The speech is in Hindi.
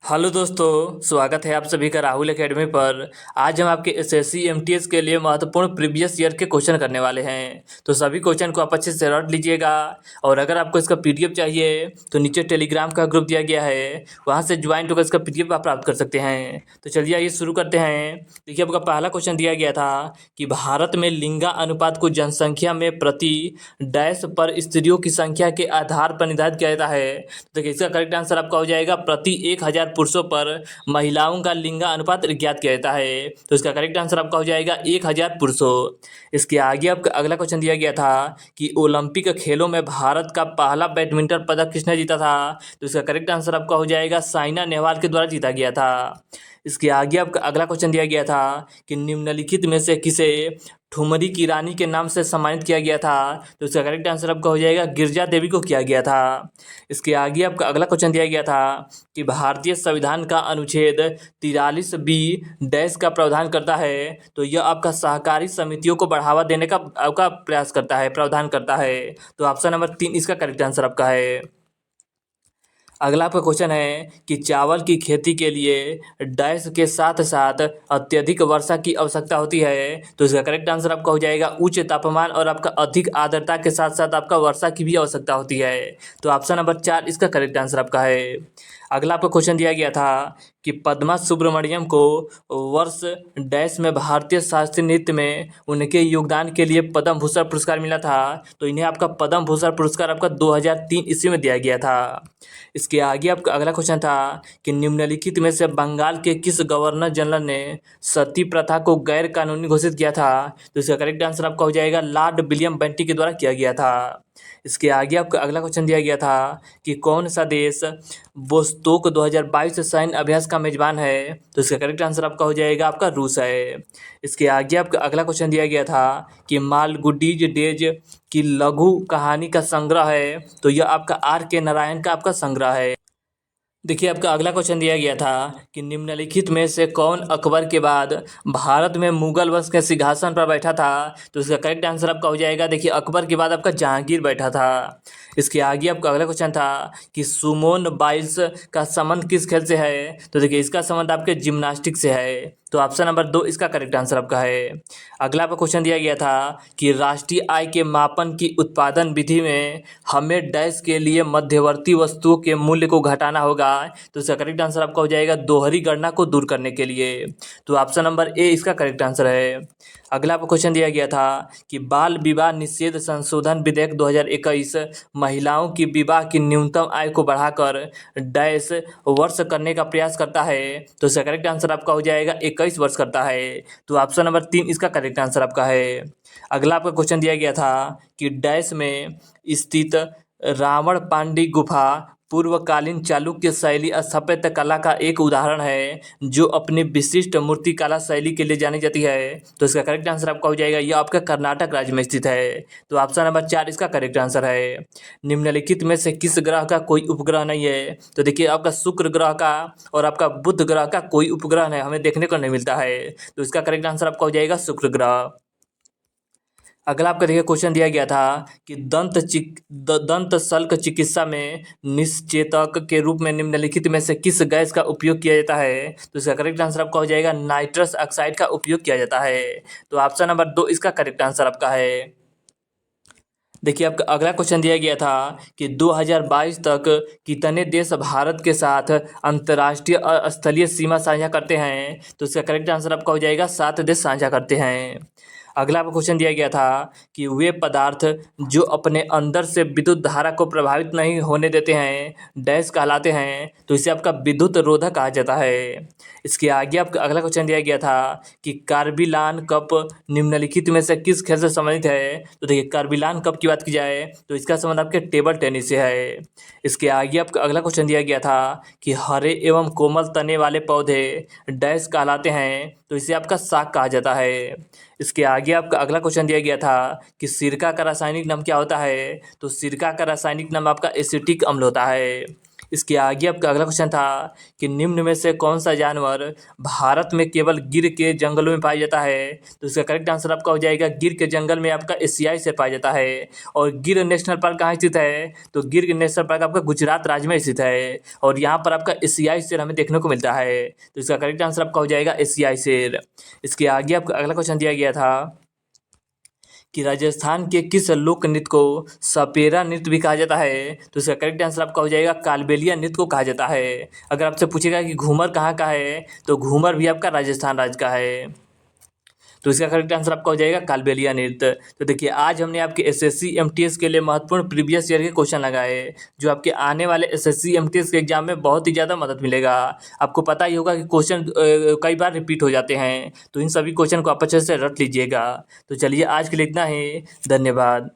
हेलो दोस्तों, स्वागत है आप सभी का राहुल एकेडमी पर। आज हम आपके एसएससी एमटीएस के लिए महत्वपूर्ण प्रीवियस ईयर के क्वेश्चन करने वाले हैं। तो सभी क्वेश्चन को आप अच्छे से रट लीजिएगा। और अगर आपको इसका पीडीएफ चाहिए तो नीचे टेलीग्राम का ग्रुप दिया गया है, वहां से ज्वाइन होकर इसका पीडीएफ आप प्राप्त कर सकते हैं। तो चलिए आइए शुरू करते हैं। देखिए, आपका पहला क्वेश्चन दिया गया था कि भारत में लिंगा अनुपात को जनसंख्या में प्रति डैश पर स्त्रियों की संख्या के आधार पर निर्धारित किया जाता है। तो देखिए, इसका करेक्ट आंसर आपका हो जाएगा प्रति 1000 पुरुषों पर महिलाओं का लिंगा अनुपात ज्ञात किया जाता है। तो इसका करेक्ट आंसर आपका हो जाएगा 1000 पुरुषों। इसके आगे आपका अगला क्वेश्चन दिया गया था कि ओलंपिक खेलों में भारत का पहला बैडमिंटन पदक किसने जीता था। तो इसका करेक्ट आंसर आपका हो जाएगा साइना नेहवाल के द्वारा जीता गया था। इसके आगे आपका अगला क्वेश्चन दिया गया था कि निम्नलिखित में से किसे ठुमरी की रानी के नाम से सम्मानित किया गया था। तो इसका करेक्ट आंसर आपका हो जाएगा गिरजा देवी को किया गया था। इसके आगे आपका अगला क्वेश्चन दिया गया था कि भारतीय संविधान का अनुच्छेद 43B डैश का प्रावधान करता है। तो यह आपका सहकारी समितियों को बढ़ावा देने का आपका प्रयास करता है, प्रावधान करता है। तो ऑप्शन नंबर 3 इसका करेक्ट आंसर आपका है। अगला आपका क्वेश्चन है कि चावल की खेती के लिए डैश के साथ साथ अत्यधिक वर्षा की आवश्यकता होती है। तो इसका करेक्ट आंसर आपका हो जाएगा उच्च तापमान और आपका अधिक आर्द्रता के साथ साथ आपका वर्षा की भी आवश्यकता होती है। तो ऑप्शन नंबर 4 इसका करेक्ट आंसर आपका है। अगला आपका क्वेश्चन दिया गया था कि पद्मा सुब्रमण्यम को वर्ष डैश में भारतीय शास्त्रीय नृत्य में उनके योगदान के लिए पद्म भूषण पुरस्कार मिला था। तो इन्हें आपका पद्म भूषण पुरस्कार आपका 2003 ईस्वी में दिया गया था। इसके आगे आपका अगला क्वेश्चन था कि निम्नलिखित में से बंगाल के किस गवर्नर जनरल ने सती प्रथा को गैर कानूनी घोषित किया था। तो इसका करेक्ट आंसर आपका हो जाएगा लॉर्ड विलियम बेंटिक के द्वारा किया गया था। इसके आगे आपका अगला क्वेश्चन दिया गया था कि कौन सा देश वोस्तोक 2022 सैन्य अभ्यास का मेजबान है। तो इसका करेक्ट आंसर आपका हो जाएगा आपका रूस है। इसके आगे आपका अगला क्वेश्चन दिया गया था कि मालगुडीज डेज की लघु कहानी का संग्रह है। तो यह आपका R.K. नारायण का आपका संग्रह है। देखिए, आपका अगला क्वेश्चन दिया गया था कि निम्नलिखित में से कौन अकबर के बाद भारत में मुगल वंश के सिंहासन पर बैठा था। तो इसका करेक्ट आंसर आपका हो जाएगा, देखिए, अकबर के बाद आपका जहांगीर बैठा था। इसके आगे आपका अगला क्वेश्चन था कि सुमोन बाइल्स का संबंध किस खेल से है। तो देखिए, इसका संबंध आपके जिम्नास्टिक से है। तो ऑप्शन नंबर 2 इसका करेक्ट आंसर आपका है। अगला आपका क्वेश्चन दिया गया था कि राष्ट्रीय आय के मापन की उत्पादन विधि में हमें डैश के लिए मध्यवर्ती वस्तुओं के मूल्य को घटाना होगा। तो इसका करेक्ट आंसर आपका हो जाएगा दोहरी गणना को दूर करने के लिए। तो ऑप्शन नंबर ए इसका करेक्ट आंसर है। अगला आपको क्वेश्चन दिया गया था कि बाल विवाह निषेध संशोधन विधेयक 2021 महिलाओं की विवाह की न्यूनतम आयु को बढ़ाकर डैश वर्ष करने का प्रयास करता है। तो इसका करेक्ट आंसर आपका हो जाएगा 21 वर्ष करता है। तो ऑप्शन नंबर 3 इसका करेक्ट आंसर आपका है। अगला आपका क्वेश्चन दिया गया था कि डैश में स्थित रावण पांडी गुफा पूर्वकालीन चालुक्य शैली स्थापत्य कला का एक उदाहरण है जो अपनी विशिष्ट मूर्तिकला शैली के लिए जानी जाती है। तो इसका करेक्ट आंसर आपका हो जाएगा, यह आपका कर्नाटक राज्य में स्थित है। तो ऑप्शन नंबर 4 इसका करेक्ट आंसर है। निम्नलिखित में से किस ग्रह का कोई उपग्रह नहीं है। तो देखिए, आपका शुक्र ग्रह का और आपका बुध ग्रह का कोई उपग्रह नहीं हमें देखने को नहीं मिलता है। तो इसका करेक्ट आंसर आपका हो जाएगा शुक्र ग्रह। अगला आपका देखिए क्वेश्चन दिया गया था कि दंत शल्क चिकित्सा में निश्चेतक के रूप में निम्नलिखित में से किस गैस का उपयोग किया जाता है। तो इसका करेक्ट आंसर आपका हो जाएगा नाइट्रस ऑक्साइड का उपयोग किया जाता है। तो ऑप्शन नंबर 2 इसका करेक्ट आंसर आपका है। देखिए, आपका अगला क्वेश्चन दिया गया था कि 2022 तक कितने देश भारत के साथ अंतर्राष्ट्रीय स्थलीय सीमा साझा करते हैं। तो इसका करेक्ट आंसर आपका हो जाएगा 7 देश साझा करते हैं। अगला आपको क्वेश्चन दिया गया था कि वे पदार्थ जो अपने अंदर से विद्युत धारा को प्रभावित नहीं होने देते हैं डैश कहलाते हैं। तो इसे आपका विद्युत रोधक कहा जाता है। इसके आगे आपका अगला क्वेश्चन दिया गया था कि कार्बिलान कप निम्नलिखित में से किस खेल से संबंधित है। तो देखिए, कार्बिलान कप की बात की जाए तो इसका संबंध आपके टेबल टेनिस से है। इसके आगे आपका अगला क्वेश्चन दिया गया था कि हरे एवं कोमल तने वाले पौधे डैश कहलाते हैं। तो इसे आपका साग कहा जाता है। इसके आगे आपका अगला क्वेश्चन दिया गया था कि सिरका का रासायनिक नाम क्या होता है। तो सिरका का रासायनिक नाम आपका एसिटिक अम्ल होता है। इसके आगे आपका अगला क्वेश्चन था कि निम्न में से कौन सा जानवर भारत में केवल गिर के जंगलों में पाया जाता है। तो इसका करेक्ट आंसर आपका हो जाएगा गिर के जंगल में आपका एशियाई शेर पाया जाता है। और गिर नेशनल पार्क कहाँ स्थित है, तो गिर नेशनल पार्क आपका गुजरात राज्य में स्थित है और यहाँ पर आपका एशियाई शेर हमें देखने को मिलता है। तो इसका करेक्ट आंसर आपका हो जाएगा एशियाई शेर। इसके आगे आपका अगला क्वेश्चन दिया गया था कि राजस्थान के किस लोक नृत्य को सपेरा नृत्य भी कहा जाता है। तो इसका करेक्ट आंसर आपका हो जाएगा कालबेलिया नृत्य को कहा जाता है। अगर आपसे पूछेगा कि घूमर कहाँ का है, तो घूमर भी आपका राजस्थान राज्य का है। तो इसका करेक्ट आंसर आपका हो जाएगा कालबेलिया नृत्य। तो देखिए आज हमने आपके एसएससी एमटीएस के लिए महत्वपूर्ण प्रीवियस ईयर के क्वेश्चन लगाए जो आपके आने वाले एसएससी एमटीएस के एग्जाम में बहुत ही ज़्यादा मदद मिलेगा। आपको पता ही होगा कि क्वेश्चन कई बार रिपीट हो जाते हैं, तो इन सभी क्वेश्चन को आप अच्छे से रट लीजिएगा। तो चलिए आज के लिए इतना ही, धन्यवाद।